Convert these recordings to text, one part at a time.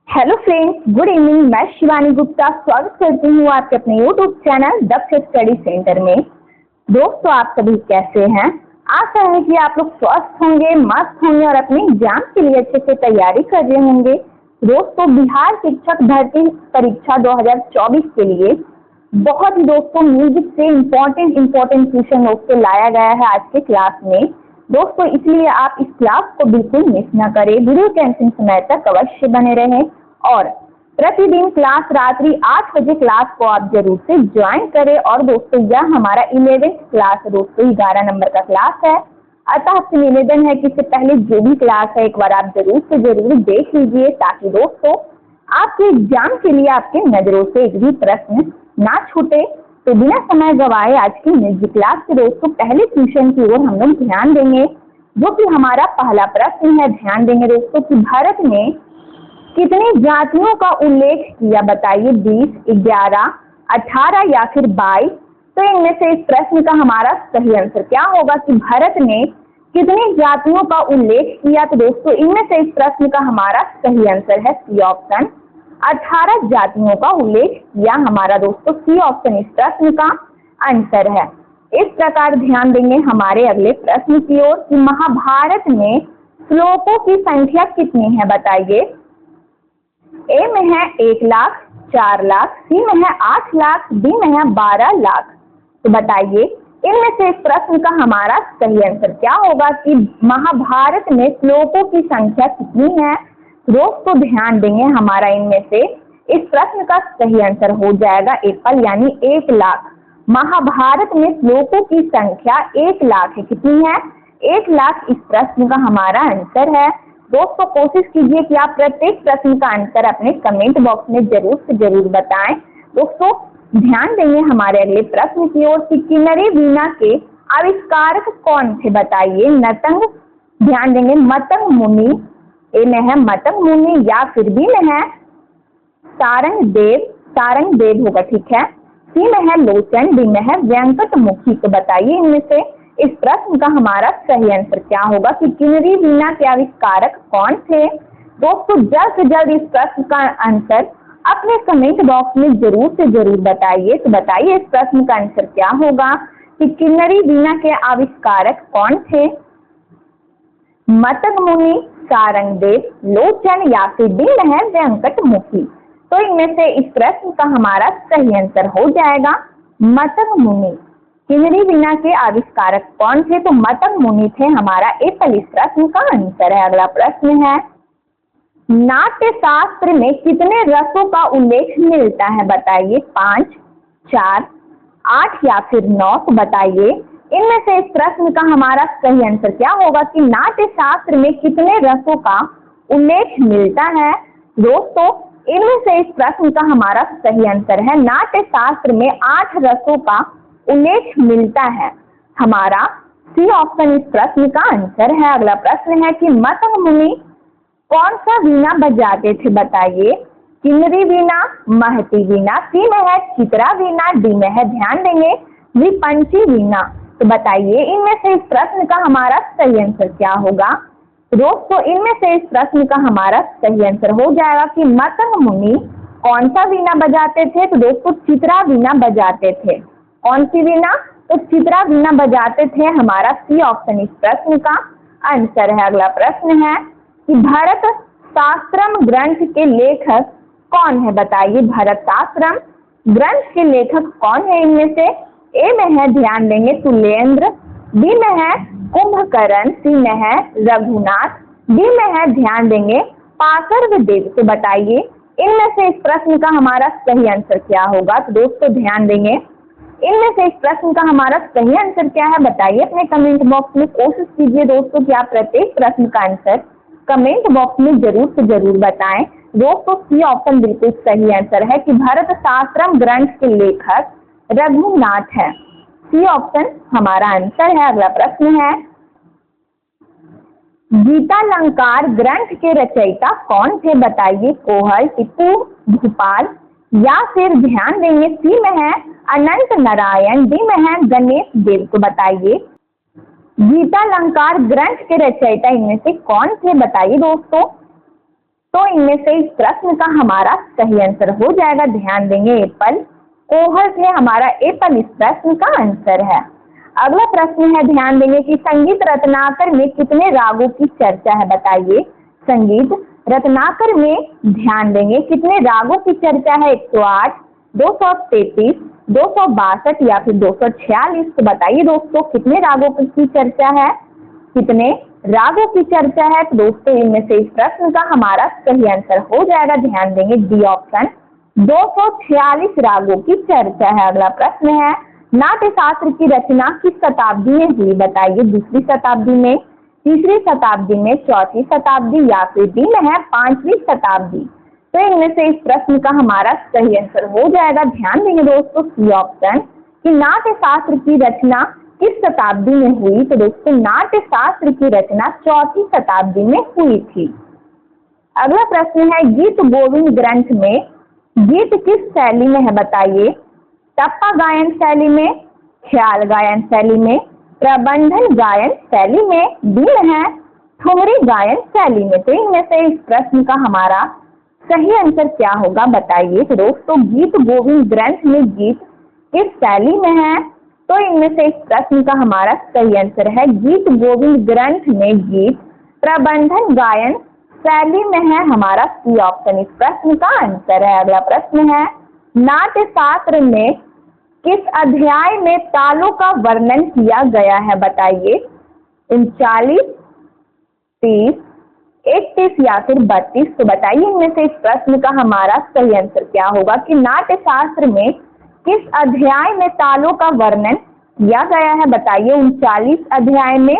Hello friends, good evening. मैं शिवानी गुप्ता स्वागत करती हूँ आपके अपने यूट्यूब चैनल दक्ष स्टडी सेंटर में। दोस्तों, आप सभी कैसे हैं? आशा है कि आप लोग स्वस्थ होंगे, मस्त होंगे और अपने एग्जाम के लिए अच्छे से तैयारी कर रहे होंगे। दोस्तों, बिहार शिक्षक भर्ती परीक्षा 2024 के लिए बहुत ही दोस्तों म्यूजिक से इम्पोर्टेंट क्वेश्चन दोस्तों लाया गया है आज के क्लास में। दोस्तों, इसलिए आप इस क्लास को बिल्कुल मिस ना करें, वीडियो के अंतिम समय तक अवश्य बने रहें और प्रतिदिन क्लास रात्रि 8 बजे क्लास को आप जरूर से ज्वाइन करें। और दोस्तों, यह हमारा 11th क्लास है दोस्तों, 11 नंबर का क्लास है। अतः आपसे निवेदन है कि इससे पहले जो भी क्लास है एक बार आप जरूर से जरूर देख लीजिए, ताकि दोस्तों आपके एग्जाम के लिए आपके नजरों से एक भी प्रश्न ना छूटे। तो बिना समय गवाए आज की म्यूजिक क्लास के दोस्तों पहले क्वेश्चन की ओर हम लोग ध्यान देंगे, जो कि हमारा पहला प्रश्न है। ध्यान देंगे दोस्तों कि भारत में कितनी जातियों का उल्लेख किया, बताइए। 20, 11, 18 या फिर 22। तो इनमें से इस प्रश्न का हमारा सही आंसर क्या होगा कि भारत ने कितनी जातियों का उल्लेख किया। तो दोस्तों इनमें से इस प्रश्न का हमारा सही आंसर है सी ऑप्शन, 18 जातियों का उल्लेख किया। हमारा दोस्तों सी ऑप्शन इस प्रश्न का आंसर है। इस प्रकार ध्यान देंगे हमारे अगले प्रश्न की ओर कि महाभारत में श्लोकों की संख्या कितनी है, बताइए। ए में है 1 लाख, 4 लाख, सी में है 8 लाख, डी में है 12 लाख। तो बताइए इनमें से इस प्रश्न का हमारा सही आंसर क्या होगा कि महाभारत में श्लोकों की संख्या कितनी है। दोस्तों ध्यान देंगे हमारा इनमें से इस प्रश्न का सही आंसर हो जाएगा एप्पल, यानी 1 लाख। महाभारत में श्लोकों की संख्या 1 लाख है। कितनी है? 1 लाख इस प्रश्न का हमारा आंसर है। दोस्तों कोशिश कीजिए कि आप प्रत्येक प्रश्न का आंसर अपने कमेंट बॉक्स में जरूर से जरूर बताएं। दोस्तों ध्यान देंगे हमारे अगले प्रश्न की ओर कि किन्नरी वीणा के आविष्कारक कौन थे, बताइए। नतंग, ध्यान देंगे मतंग मुनि, ए में है मतंग मुनि, या फिर बी में है सारंग देव होगा, ठीक है। सी में है लोचन, डी में है व्यंकटमुखी। तो बताइए इनमें से इस प्रश्न का हमारा सही आंसर क्या होगा कि किन्नरी वीणा के आविष्कारक कौन थे। दोस्तों जल्द से जल्द इस प्रश्न का आंसर अपने कमेंट बॉक्स में जरूर से जरूर बताइए। तो बताइए इस प्रश्न का आंसर क्या होगा कि किन्नरी वीणा के आविष्कारक कौन थे। मतंग मुनि, सारंग देव, लोचन या फिर डी में है व्यंकटमुखी। तो इनमें से इस प्रश्न का हमारा सही आंसर हो जाएगा मतंग मुनि। किन्नरी वीणा के आविष्कारक कौन थे? तो मतंग मुनि थे। हमारा एप्पल इस प्रश्न का आंसर है। अगला प्रश्न है, नाट्य शास्त्र में कितने रसों का उल्लेख मिलता है, बताइए। 5, 4, 8 या फिर 9। तो बताइए इनमें से इस प्रश्न का हमारा सही आंसर क्या होगा कि नाट्य शास्त्र में कितने रसों का उल्लेख मिलता है। दोस्तों इनमें से इस प्रश्न का हमारा सही आंसर है नाट्य शास्त्र में 8 रसों का उल्लेख मिलता है। हमारा सी ऑप्शन इस प्रश्न का आंसर है। अगला प्रश्न है कि मतंग मुनि कौन सा वीणा बजाते थे, बताइए। किन्नरी वीणा, महती वीणा, सी में है चित्रा वीणा, डी में है ध्यान देंगे विपंची वीणा। तो बताइए इनमें से इस प्रश्न का हमारा सही आंसर क्या होगा। दोस्तों इनमें से इस प्रश्न का हमारा सही आंसर हो जाएगा कि मतंग मुनि कौन सा वीणा बजाते थे। तो दोस्तों चित्रा वीणा बजाते थे। कौन सी वीणा? तो चित्रा वीणा बजाते थे। हमारा सी ऑप्शन इस प्रश्न का आंसर है। अगला प्रश्न है कि भरत शास्त्रम ग्रंथ के लेखक कौन है, बताइए। भरत शास्त्रम ग्रंथ के लेखक कौन है इनमें से। ए में है ध्यान देंगे तुल्येंद्र, बी में है कुंभकर्ण, सी में है रघुनाथ, डी में है ध्यान देंगे पार्श्वदेव। तो बताइए इनमें से इस प्रश्न का हमारा सही आंसर क्या होगा। तो दोस्तों ध्यान देंगे इनमें से इस प्रश्न का हमारा सही आंसर क्या है, बताइए अपने कमेंट बॉक्स में। कोशिश कीजिए दोस्तों कि आप प्रत्येक प्रश्न का आंसर कमेंट बॉक्स में जरूर से जरूर बताएं। दोस्तों सी ऑप्शन बिल्कुल सही आंसर है कि भरत शास्त्रम ग्रंथ के लेखक रघुनाथ है। सी ऑप्शन हमारा आंसर है। अगला प्रश्न है, गीतालंकार ग्रंथ के रचयिता कौन थे, बताइए। कोहल, टीपू, भूपाल या फिर ध्यान देंगे सी में है अनंत नारायण, डी में है गणेश देव। को बताइए गीतालंकार ग्रंथ के रचयिता इनमें से कौन थे, बताइए दोस्तों। तो इनमें से इस प्रश्न का हमारा सही आंसर हो जाएगा, ध्यान देंगे एप्पल। कोहर्ट है हमारा एप्पल इस प्रश्न का आंसर है। अगला प्रश्न है, ध्यान देंगे कि संगीत रत्नाकर में कितने रागों की चर्चा है, बताइए। संगीत रत्नाकर में ध्यान देंगे कितने रागों की चर्चा है, 108, 233, 262 या फिर 246। तो बताइए दोस्तों कितने रागों की चर्चा है, कितने रागों की चर्चा है। तो दोस्तों इनमें से इस प्रश्न का हमारा सही आंसर हो जाएगा, ध्यान देंगे डी ऑप्शन, 246 रागों की चर्चा है। अगला प्रश्न है, नाट्य शास्त्र की रचना किस शताब्दी में हुई, बताइए। दूसरी शताब्दी में, तीसरी शताब्दी में, चौथी शताब्दी या फिर डी में है 5वीं शताब्दी। तो इनमें से इस प्रश्न का हमारा सही आंसर हो जाएगा, ध्यान देंगे दोस्तों सी ऑप्शन, कि नाट्य शास्त्र की रचना किस शताब्दी में हुई। तो दोस्तों नाट्य शास्त्र की रचना 4वीं शताब्दी में हुई थी। अगला प्रश्न है, गीत गोविंद ग्रंथ में गीत किस शैली में है, बताइए। टप्पा गायन शैली में, ख्याल गायन शैली में, प्रबंधन गायन शैली में, डी है ठुमरी गायन शैली में। तो इनमें से इस प्रश्न का हमारा सही आंसर क्या होगा, बताइए। तो दोस्तों गीत गोविंद ग्रंथ में गीत किस शैली में है। तो इनमें से इस प्रश्न का हमारा सही आंसर है, गीत गोविंद ग्रंथ में गीत प्रबंधन गायन शैली में है, हमारा सी ऑप्शन इस प्रश्न का आंसर है। अगला प्रश्न है, नाट्य शास्त्र में किस अध्याय में तालों का वर्णन किया गया है, बताइए। 39, 30, 31 या फिर 32। तो बताइए इनमें से इस प्रश्न का हमारा सही आंसर क्या होगा, कि नाट्य शास्त्र में किस अध्याय में तालों का वर्णन किया गया है, बताइए। 39 अध्याय में,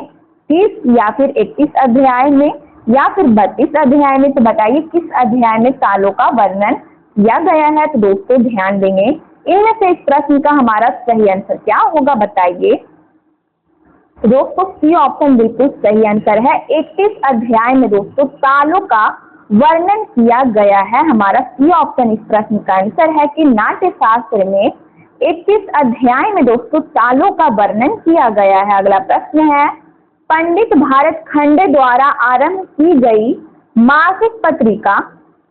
30 या फिर 31 अध्याय में या फिर 32 अध्याय में। तो बताइए किस अध्याय में तालों का वर्णन किया गया है। तो दोस्तों ध्यान देंगे इनमें से इस प्रश्न का हमारा सही आंसर क्या होगा, बताइए। तो दोस्तों सी ऑप्शन बिल्कुल सही आंसर है, 31 अध्याय में दोस्तों तालों का वर्णन किया गया है, हमारा सी ऑप्शन इस प्रश्न का आंसर है, कि नाट्य शास्त्र में 31 अध्याय में दोस्तों तालों का वर्णन किया गया है। अगला प्रश्न है, पंडित भारत खंडे द्वारा आरंभ की गई मासिक पत्रिका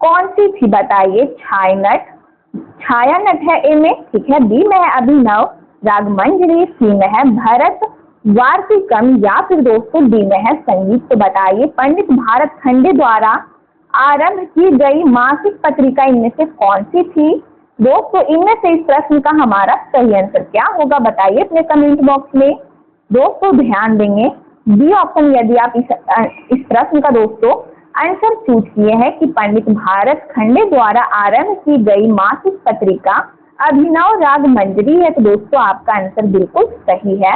कौन सी थी, बताइए। छायानट है ए में, ठीक है। बी में है अभिनव रागमंजरी, सी में है भरत वार्तिकम या फिर दोस्तों डी में है संगीत। तो बताइए पंडित भारत खंडे द्वारा आरंभ की गई मासिक पत्रिका इनमें से कौन सी थी। दोस्तों इनमें से इस प्रश्न का हमारा सही आंसर क्या होगा, बताइए अपने कमेंट बॉक्स में। दोस्तों ध्यान देंगे बी ऑप्शन, यदि आप इस प्रश्न का दोस्तों आंसर चूज किए हैं कि पंडित भारत खंडे द्वारा आरंभ की गई मासिक पत्रिका अभिनव राग मंजरी है, तो दोस्तों आपका आंसर बिल्कुल सही है,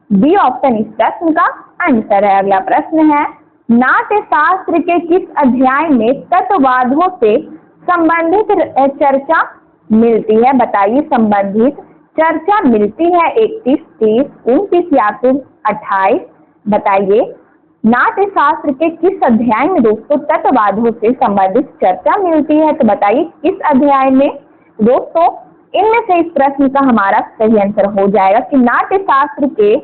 बी ऑप्शन इस प्रश्न का आंसर है। अगला प्रश्न है, नाट्य शास्त्र के किस अध्याय में तत्ववादों से संबंधित चर्चा मिलती है, बताइए। संबंधित चर्चा मिलती है 31, 30, 29 या फिर 28। बताइए नाट्य शास्त्र के किस अध्याय में दोस्तों तत्ववादों से संबंधित चर्चा मिलती है। तो बताइए किस अध्याय में। दोस्तों इनमें से इस प्रश्न का हमारा सही आंसर हो जाएगा कि नाट्य शास्त्र के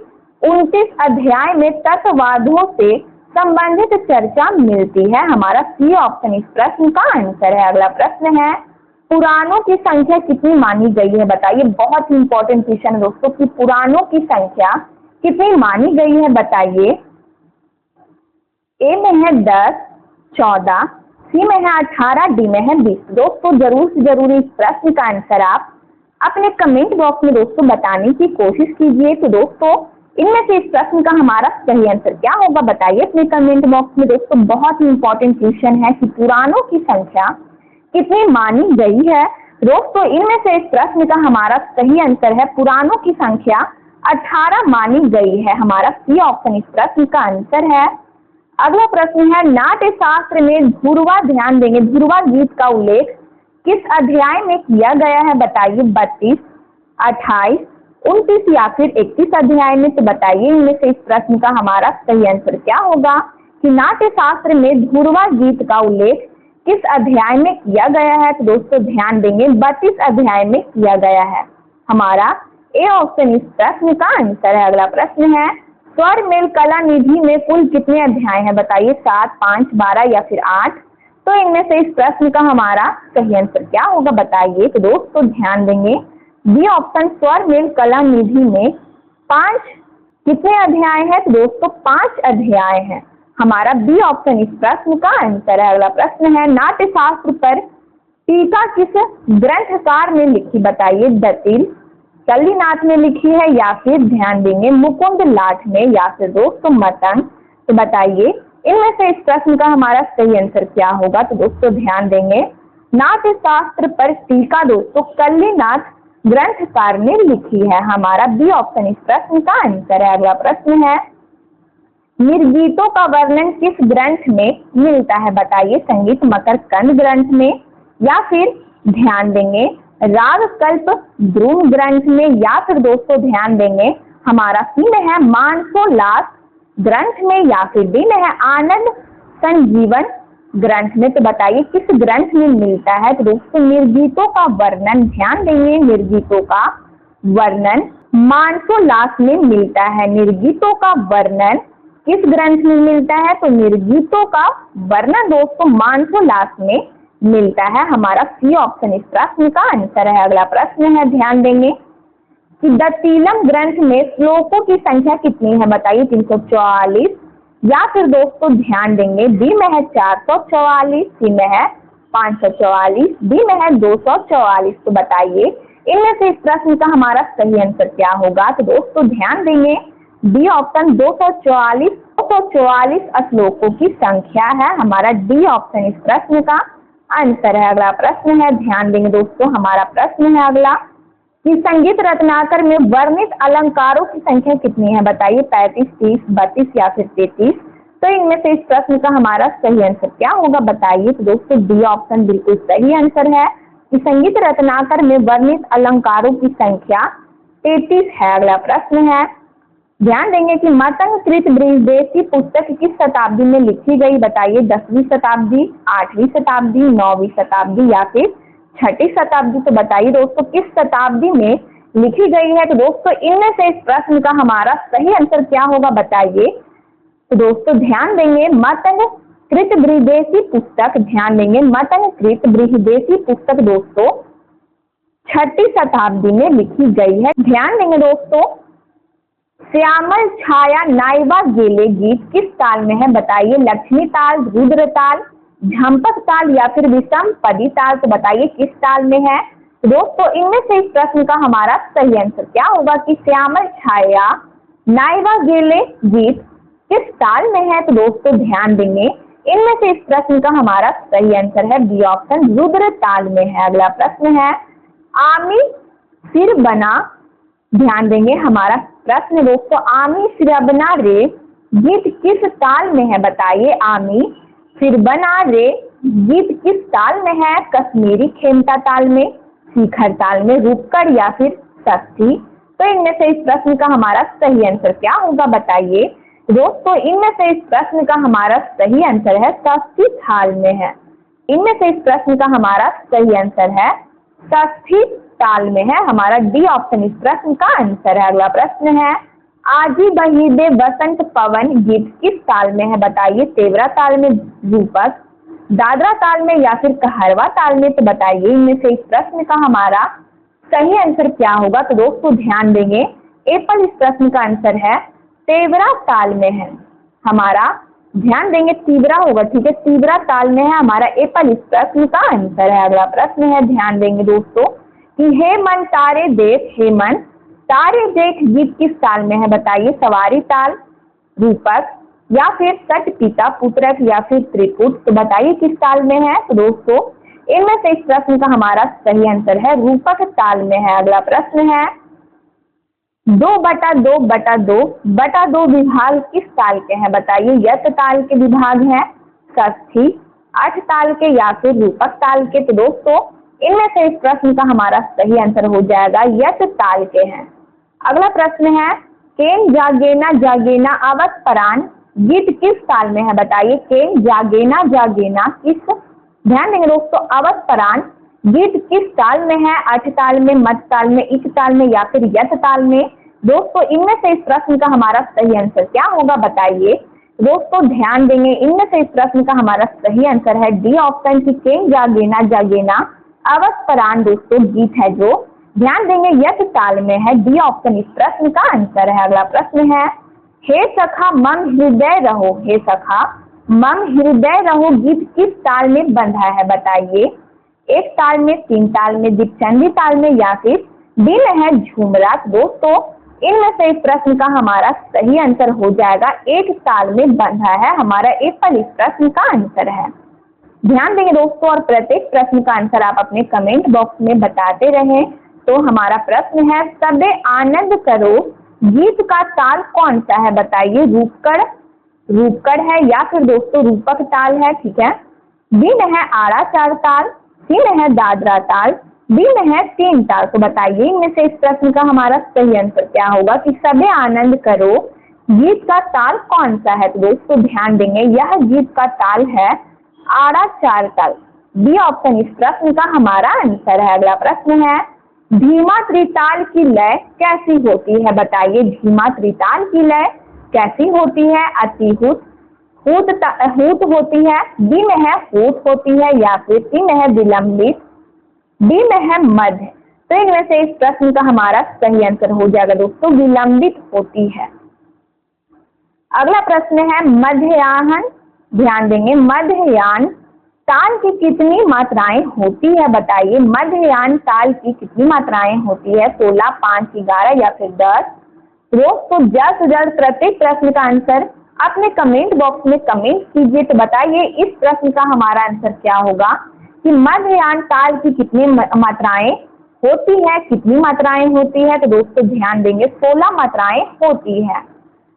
29 अध्याय में तत्ववादों से संबंधित चर्चा मिलती है, हमारा सी ऑप्शन इस प्रश्न का आंसर है। अगला प्रश्न है, पुराणों की संख्या कितनी मानी गई है, बताइए। बहुत ही इंपॉर्टेंट क्वेश्चन है दोस्तों कि पुराणों की संख्या कितनी मानी गई है, बताइए। ए में है 10, 14, सी में है 18, डी में है 20। दोस्तों जरूर से जरूर इस प्रश्न का आंसर आप अपने कमेंट बॉक्स में दोस्तों बताने की कोशिश कीजिए। तो दोस्तों इनमें से इस प्रश्न का हमारा सही आंसर क्या होगा, बताइए अपने कमेंट बॉक्स में। दोस्तों बहुत ही इंपॉर्टेंट क्वेश्चन है कि पुराणों की संख्या कितनी मानी गई है। दोस्तों इनमें से इस प्रश्न का हमारा सही आंसर है पुराणों की संख्या 18 मानी गई है, हमारा सी ऑप्शन इस प्रश्न का आंसर है। अगला प्रश्न है, नाट्य शास्त्र में धुरवा, ध्यान देंगे धुरवा गीत का उल्लेख किस अध्याय में किया गया है, बताइए। 32, 28, 29 या फिर 31 अध्याय में। तो बताइए इनमें से इस प्रश्न का हमारा सही आंसर क्या होगा कि नाट्य शास्त्र में धुरवा गीत का उल्लेख किस अध्याय में किया गया है। तो दोस्तों ध्यान देंगे 32 अध्याय में किया गया है, हमारा ए ऑप्शन इस प्रश्न का आंसर है। अगला प्रश्न है, स्वर मेल कला निधि में कुल कितने अध्याय हैं, बताइए। 7, 5, 12 या फिर 8। तो इनमें से इस प्रश्न का हमारा सही आंसर क्या होगा बताइए। तो दोस्तों ध्यान देंगे बी ऑप्शन स्वरमेल कला निधि में 5 कितने अध्याय है। तो दोस्तों 5 अध्याय हैं। हमारा बी ऑप्शन इस प्रश्न का आंसर है। अगला प्रश्न है नाट्य शास्त्र पर टीका किस ग्रंथकार ने लिखी बताइए। दतिल कल्लीनाथ ने लिखी है या फिर ध्यान देंगे मुकुंद लाट ने या फिर दोस्तों मतंग। तो बताइए इनमें से इस प्रश्न का हमारा सही आंसर क्या होगा। तो दोस्तों ध्यान देंगे नाट्य शास्त्र पर टीका दोस्तों कल्लीनाथ ग्रंथकार ने लिखी है। हमारा बी ऑप्शन इस प्रश्न का आंसर है। अगला प्रश्न है निर्गीतों का वर्णन किस ग्रंथ में मिलता है बताइए। संगीत मकरकंद ग्रंथ में या फिर ध्यान देंगे राग कल्प द्रुम ग्रंथ में या फिर दोस्तों ध्यान देंगे हमारा सी में है मानसोल्लास ग्रंथ में या फिर डी में है आनंद संजीवन ग्रंथ में। तो बताइए किस ग्रंथ में मिलता है। तो दोस्तों निर्गीतों का वर्णन ध्यान देंगे निर्गीतों का वर्णन मानसोल्लास में मिलता है। निर्गीतों का वर्णन किस ग्रंथ में मिलता है। तो निर्गीतों का वर्णन दोस्तों मानसोल्लास में मिलता है। हमारा सी ऑप्शन इस प्रश्न का आंसर है। अगला प्रश्न है ध्यान देंगे कि दतिलम ग्रंथ में श्लोकों की संख्या कितनी है बताइए। 344 या फिर दोस्तों ध्यान देंगे बी में है 444, सी में है 544, डी में है 244। तो बताइए इनमें से इस प्रश्न का हमारा सही आंसर क्या होगा। तो दोस्तों ध्यान देंगे डी ऑप्शन 244 श्लोकों की संख्या है। हमारा डी ऑप्शन इस प्रश्न का आंसर है। अगला प्रश्न है ध्यान देंगे दोस्तों हमारा प्रश्न है अगला कि संगीत रत्नाकर में वर्णित अलंकारों की संख्या कितनी है बताइए। 35, 30, 32 या फिर 33। तो इनमें से इस प्रश्न का हमारा सही आंसर क्या होगा बताइए। तो दोस्तों डी ऑप्शन बिल्कुल सही आंसर है कि संगीत रत्नाकर में वर्णित अलंकारों की संख्या 33 है। अगला प्रश्न है ध्यान देंगे कि मतंग कृत बृहदेशी पुस्तक किस शताब्दी में लिखी गई बताइए। 10वीं शताब्दी, 8वीं शताब्दी, 9वीं शताब्दी या फिर 6ठी शताब्दी। तो बताइए दोस्तों किस शताब्दी में लिखी गई है। तो दोस्तों इनमें से इस प्रश्न का हमारा सही आंसर क्या होगा बताइए। तो दोस्तों ध्यान देंगे मतंग कृत बृहदेशी पुस्तक ध्यान देंगे मतंग कृत बृहदेशी पुस्तक दोस्तों 6ठी शताब्दी में लिखी गई है। ध्यान देंगे दोस्तों श्यामल छाया नाइवा गेले गीत किस ताल में है बताइए। लक्ष्मी ताल, रुद्र ताल, झंपक ताल या फिर विषम पदी ताल। तो बताइए किस ताल में है। दोस्तों इनमें से इस प्रश्न का हमारा सही आंसर क्या होगा कि श्यामल छाया नाइवा गेले गीत किस ताल में है। तो दोस्तों ध्यान देंगे इनमें से इस प्रश्न का हमारा सही आंसर है बी ऑप्शन रुद्र ताल में है। अगला प्रश्न है आमी सिर बना ध्यान देंगे हमारा प्रश्न दोस्तों आमी सिरबना रे गीत किस ताल में है बताइए। आमी सिरबना रे गीत किस ताल में है। कश्मीरी खेमता ताल में, शिखर ताल में, रूपकर या फिर षष्ठी। तो इनमें से इस प्रश्न का हमारा सही आंसर क्या होगा बताइए। दोस्तों इनमें से इस प्रश्न का हमारा सही आंसर है षष्ठी ताल में है। इनमें से इस प्रश्न का हमारा सही आंसर है षष्ठी ताल में है। हमारा डी ऑप्शन इस प्रश्न का आंसर है। अगला प्रश्न है आजी बहीदे बसंत पवन गीत किस ताल में है बताइए। तेवरा ताल में, रूपक, दादरा ताल में या फिर कहरवा ताल में। तो बताइए इनमें से इस प्रश्न का हमारा सही आंसर क्या होगा। तो दोस्तों ध्यान देंगे एप्पल इस प्रश्न का आंसर है तेवरा ताल में है। हमारा ध्यान देंगे तीव्रा होगा, ठीक है, तीव्रा ताल में है। हमारा एप्पल इस प्रश्न का आंसर है। अगला प्रश्न है ध्यान देंगे दोस्तों कि हे मन तारे देख, हे मन तारे देख गीत किस ताल में है बताइए। सवारी ताल, रूपक या फिर सट पिता पुत्रक या फिर त्रिपुट। तो बताइए किस ताल में है। तो दोस्तों इनमें से इस प्रश्न का हमारा सही आंसर है रूपक ताल में है। अगला प्रश्न है 2/2/2 विभाग किस ताल के हैं बताइए। यत ताल के विभाग हैं, षष्ठी, अठ ताल के या फिर रूपक ताल के। तो दोस्तों इनमें से इस प्रश्न का हमारा सही आंसर हो जाएगा यत ताल के हैं। अगला प्रश्न है केन जागेना जागेना अवध परान गीत किस ताल में है बताइए। केन जागेना जागेना किस, ध्यान देंगे दोस्तों, अवध परान गीत किस ताल में है। अठ ताल में, मध्य ताल में, इक ताल में या फिर यत ताल में। दोस्तों इनमें से इस प्रश्न का हमारा सही आंसर क्या होगा बताइए। दोस्तों ध्यान देंगे इनमें से इस प्रश्न का हमारा सही आंसर है डी ऑप्शन की कें जागेना जागेना अवस्परान दोस्तों गीत है जो ध्यान देंगे यश ताल में है। डी ऑप्शन इस प्रश्न का आंसर है। अगला प्रश्न है हे सखा मम हृदय रहो, हे सखा मम हृदय रहो गीत किस ताल में बंधा है बताइए। एक ताल में, तीन ताल में, द्विछंदी ताल में या फिर डी में है झूमरा। दोस्तों इनमें से इस प्रश्न का हमारा सही आंसर हो जाएगा एक ताल में बंधा है। हमारा एप्पल इस प्रश्न का आंसर है। ध्यान देंगे दोस्तों और प्रत्येक प्रश्न का आंसर आप अपने कमेंट बॉक्स में बताते रहें। तो हमारा प्रश्न है सबे आनंद करो गीत का ताल कौन सा है बताइए। रूपकड़, रूपकड़ है या फिर दोस्तों रूपक ताल है, ठीक है। बी में है आड़ा चार ताल, सी में है दादरा ताल, डी में है तीन ताल। तो बताइए इनमें से इस प्रश्न का हमारा सही आंसर क्या होगा कि सबे आनंद करो गीत का ताल कौन सा है। तो दोस्तों ध्यान देंगे यह गीत का ताल है आड़ा चार ताल। बी ऑप्शन इस प्रश्न का हमारा आंसर है। अगला प्रश्न है धीमा त्रिताल की लय कैसी होती है बताइए। धीमा त्रिताल की लय कैसी होती है। अतिहुत, हुत होती है, बी में है हुत होती है या फिर सी में है विलंबित, डी में है मध्य। तो इनमें से इस प्रश्न का हमारा सही आंसर हो जाएगा दोस्तों विलंबित होती है। अगला प्रश्न है मध्ययाहन, ध्यान देंगे मध्ययान ताल की कितनी मात्राएं होती है बताइए। मध्ययान ताल की कितनी मात्राएं होती है 16, 5, 11 या फिर 10। दोस्तों जल्द से जल्द प्रत्येक प्रश्न का आंसर अपने कमेंट बॉक्स में कमेंट कीजिए। तो बताइए इस प्रश्न का हमारा आंसर क्या होगा कि मध्ययान ताल की कितनी मात्राएं होती है, कितनी मात्राएं होती है। तो दोस्तों ध्यान देंगे 16 मात्राएं होती है।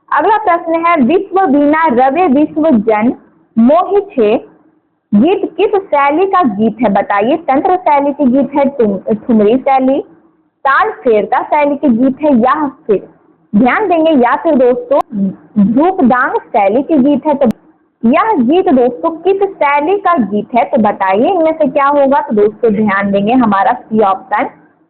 अगला प्रश्न है विश्व वीणा रवे विश्व जन मोहि छे गीत किस शैली का गीत है बताइए। तंत्र शैली के गीत है, ठुमरी शैली, ताल फेरता शैली के गीत है या फिर ध्यान देंगे या फिर दोस्तों धूपदांग शैली के गीत है। तो यह गीत दोस्तों किस शैली का गीत है तो बताइए इनमें से क्या होगा। तो दोस्तों ध्यान देंगे हमारा सी ऑप्शन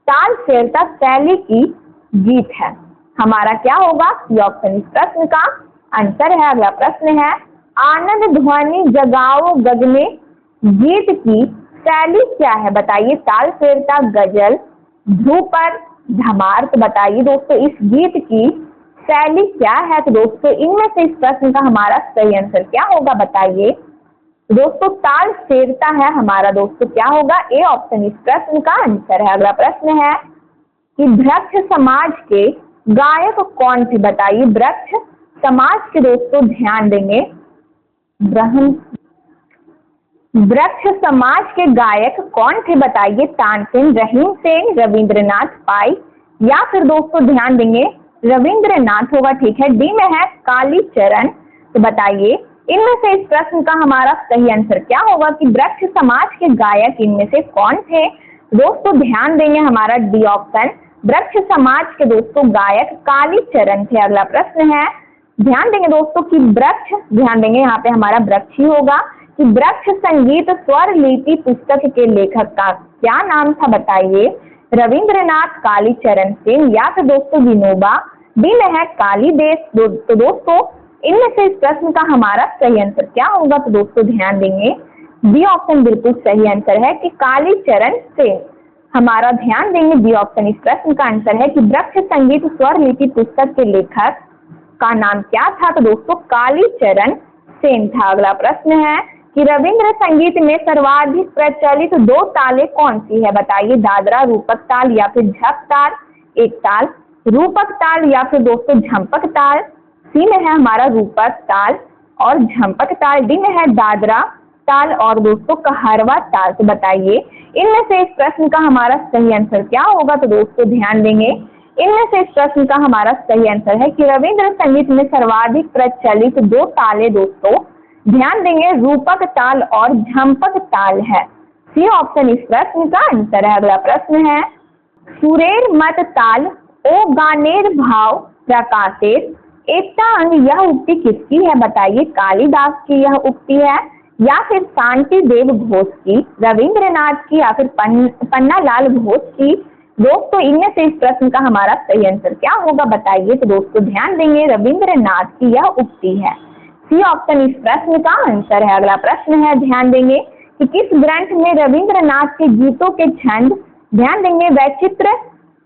ताल फेरता शैली की गीत है। हमारा क्या होगा सी ऑप्शन इस प्रश्न का आंसर है। अगला प्रश्न है आनंद ध्वनि जगाओ गगने गीत की शैली क्या है बताइए। ताल फेरता, गजल, ध्रुपद, धमार। तो बताइए दोस्तों इस गीत की शैली क्या है। तो दोस्तों इनमें से इस प्रश्न का हमारा सही आंसर क्या होगा बताइए। दोस्तों ताल फेरता है हमारा दोस्तों क्या होगा ए ऑप्शन इस प्रश्न का आंसर है। अगला प्रश्न है कि वृक्ष समाज के गायक कौन थे बताइए। वृक्ष समाज के दोस्तों ध्यान देंगे वृक्ष समाज के गायक कौन थे बताइए। तानसेन, रहीम सेन, रविंद्रनाथ पाई या फिर दोस्तों ध्यान देंगे रविंद्रनाथ होगा, ठीक है। डी में है कालीचरण। तो बताइए इनमें से इस प्रश्न का हमारा सही आंसर क्या होगा कि वृक्ष समाज के गायक इनमें से कौन थे। दोस्तों ध्यान देंगे हमारा डी ऑप्शन वृक्ष समाज के दोस्तों गायक कालीचरण थे। अगला प्रश्न है ध्यान देंगे दोस्तों कि वृक्ष, ध्यान देंगे यहाँ पे हमारा वृक्ष ही होगा कि वृक्ष संगीत स्वर लिपि पुस्तक के लेखक का क्या नाम था बताइए। रविंद्रनाथ, कालीचरण सेन या फिर दोस्तों विनोबा। डी में है कालीदेस। तो दोस्तों इनमें से इस प्रश्न का हमारा सही आंसर क्या होगा। तो दोस्तों ध्यान देंगे बी ऑप्शन बिल्कुल सही आंसर है कि कालीचरण सेन। हमारा ध्यान देंगे बी ऑप्शन इस प्रश्न का आंसर है कि वृक्ष संगीत स्वर लिपि पुस्तक के लेखक का नाम क्या था। तो दोस्तों कालीचरण सेन था। अगला प्रश्न है कि रविंद्र संगीत में सर्वाधिक प्रचलित दो तालें कौन सी है बताइए। दादरा, रूपक ताल या फिर झप ताल। एक ताल रूपक ताल या फिर दोस्तों झंपक ताल। सी में है हमारा रूपक ताल और झंपक ताल। डी में है दादरा ताल और दोस्तों कहरवा ताल। तो बताइए इनमें से इस प्रश्न का हमारा सही आंसर क्या होगा। तो दोस्तों ध्यान देंगे इनमें से इस प्रश्न का हमारा सही आंसर है कि रविंद्र संगीत में सर्वाधिक प्रचलित दो ताले दोस्तों ध्यान देंगे रूपक ताल और झंपक ताल है। सी ऑप्शन इस प्रश्न का आंसर है। अगला प्रश्न है सुरेर मत ताल ओ गानेर भाव प्रकाशेर एकता अंग यह उक्ति किसकी है बताइए। कालिदास की यह उक्ति है या फिर शांति देव घोष की, रविंद्रनाथ की या फिर पन्नालाल घोष की। दोस्तों इनमें से इस प्रश्न का हमारा सही आंसर क्या होगा बताइए। तो दोस्तों ध्यान देंगे रविंद्रनाथ की यह उक्ति है। सी ऑप्शन इस प्रश्न का आंसर है। अगला प्रश्न है, ध्यान देंगे कि किस ग्रंथ में रविंद्रनाथ के गीतों के छंद, ध्यान देंगे, वैचित्र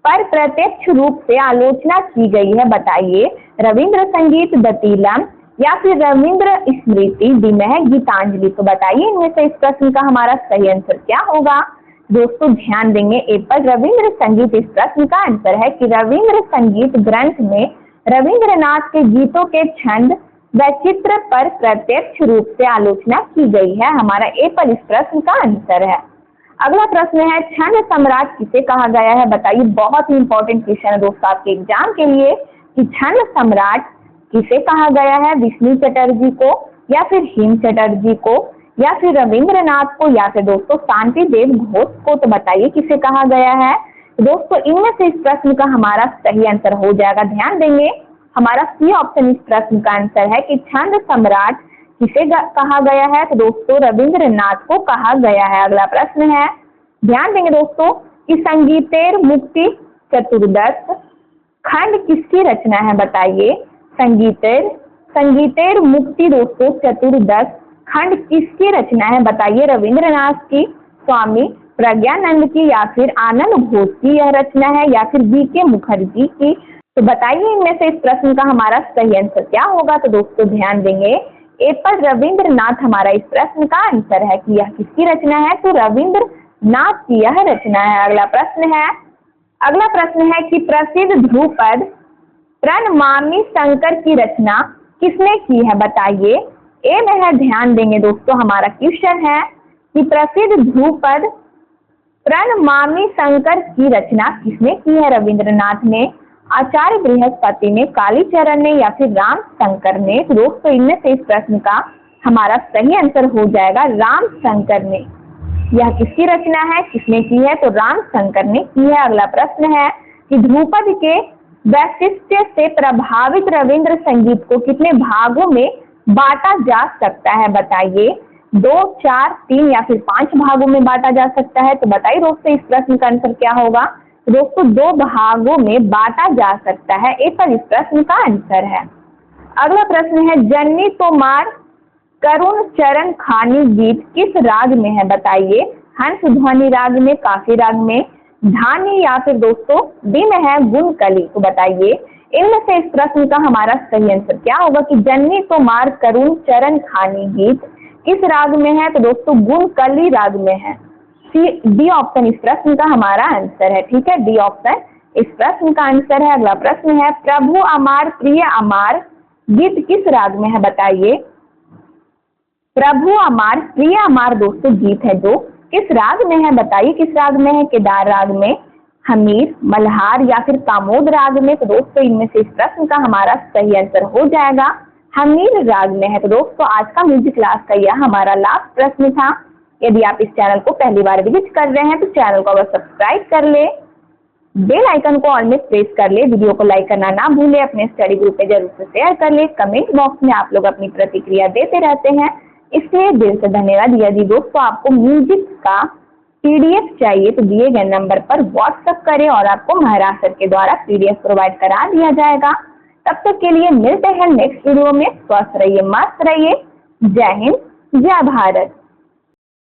पर प्रत्यक्ष रूप से आलोचना की गई है, बताइए। रविंद्र संगीत, दतीलम या फिर रविंद्र स्मृति, दिमह, गीतांजलि। तो बताइए इनमें से इस प्रश्न का हमारा सही आंसर क्या होगा। दोस्तों ध्यान देंगे ए पर रविंद्र संगीत इस प्रश्न का आंसर है कि रविंद्र संगीत ग्रंथ में रविंद्रनाथ के गीतों के छंद वैचित्र पर प्रत्यक्ष रूप से आलोचना की गई है, हमारा ए पर इस प्रश्न का आंसर है। अगला प्रश्न है, छंद सम्राट किसे कहा गया है, बताइए। बहुत ही इंपॉर्टेंट क्वेश्चन है दोस्तों आपके एग्जाम के लिए कि छंद सम्राट किसे कहा गया है, विष्णु चटर्जी को या फिर हेम चटर्जी को या फिर रविंद्रनाथ को या फिर दोस्तों शांति देव घोष को। तो बताइए किसे कहा गया है। दोस्तों इनमें से इस प्रश्न का हमारा सही आंसर हो जाएगा, ध्यान देंगे, हमारा सी ऑप्शन इस प्रश्न का आंसर है कि छंद सम्राट किसे कहा गया है। तो दोस्तों रविंद्रनाथ को कहा गया है। अगला प्रश्न है, ध्यान देंगे दोस्तों कि संगीतेर मुक्ति चतुर्दश खंड किसकी रचना है, बताइए। संगीतेर मुक्ति दोस्तों चतुर्दश खंड किसकी रचना है, बताइए। रविंद्रनाथ की, स्वामी प्रज्ञानंद की या फिर आनंद घोष की यह रचना है या फिर बी.के. मुखर्जी की। तो बताइए इनमें से इस प्रश्न का हमारा सही आंसर क्या होगा। तो दोस्तों ध्यान देंगे ए पर रविंद्रनाथ हमारा इस प्रश्न का आंसर है कि यह किसकी रचना है। तो रविंद्रनाथ की यह रचना है। अगला प्रश्न है कि प्रसिद्ध ध्रुपद प्रणमामी शंकर की रचना किसने की है, बताइए। ए में है, ध्यान देंगे दोस्तों, हमारा क्वेश्चन है कि प्रसिद्ध ध्रुपद प्रणमामी शंकर की रचना किसने की है। रविंद्रनाथ ने, आचार्य बृहस्पति ने, कालीचरण ने या फिर राम शंकर ने। तो दोस्तों इनमें से इस प्रश्न का हमारा सही आंसर हो जाएगा राम शंकर ने। यह किसकी रचना है, किसने की है, तो राम शंकर ने की है। अगला प्रश्न है कि ध्रुपद के वैशिष्ट्य से प्रभावित रविंद्र संगीत को कितने भागों में बांटा जा सकता है, बताइए। 2, 4, 3 या फिर 5 भागों में बांटा जा सकता है। तो बताइए दोस्तों इस प्रश्न का आंसर क्या होगा। दोस्तों 2 भागों में बांटा जा सकता है, ए पर इस प्रश्न का आंसर है। अगला प्रश्न है, जन्नी तोमार करुण चरण खानी गीत किस राग में है, बताइए। हंस ध्वनि राग में, काफी राग में, धानी या फिर दोस्तों डी में है गुणकली। तो बताइए इनमें से इस प्रश्न का हमारा सही आंसर क्या होगा कि जन्नी तोमार करुण चरण खानी गीत किस राग में है। तो दोस्तों गुणकली राग में है। डी ऑप्शन इस प्रश्न का हमारा आंसर है, ठीक है, डी ऑप्शन इस प्रश्न का आंसर है। अगला प्रश्न है, प्रभु अमार प्रिय अमार गीत किस राग में है, बताइए। प्रभु अमार प्रिय अमार दोस्तों गीत है जो किस राग में है, बताइए किस राग में है। केदार राग में, हमीर, मल्हार या फिर कामोद राग में। तो दोस्तों इनमें से इस प्रश्न का हमारा सही आंसर हो जाएगा हमीर राग में है। तो दोस्तों आज का म्यूजिक क्लास का यह हमारा लास्ट प्रश्न था। यदि आप इस चैनल को पहली बार विजिट कर रहे हैं तो चैनल को अगर सब्सक्राइब कर ले, बेल आइकन को ऑल में प्रेस कर ले, वीडियो को लाइक करना ना भूले, अपने स्टडी ग्रुप पे जरूर से शेयर कर ले। कमेंट बॉक्स में आप लोग अपनी प्रतिक्रिया देते रहते हैं, इसलिए दिल से धन्यवाद। यदि दोस्तों आपको म्यूजिक का पीडीएफ चाहिए तो दिए गए नंबर पर व्हाट्सएप करें और आपको महाराष्ट्र के द्वारा पीडीएफ प्रोवाइड करा दिया जाएगा। तब तक के लिए मिलते हैं नेक्स्ट वीडियो में। स्वस्थ रहिए, मस्त रहिए। जय हिंद, जय भारत।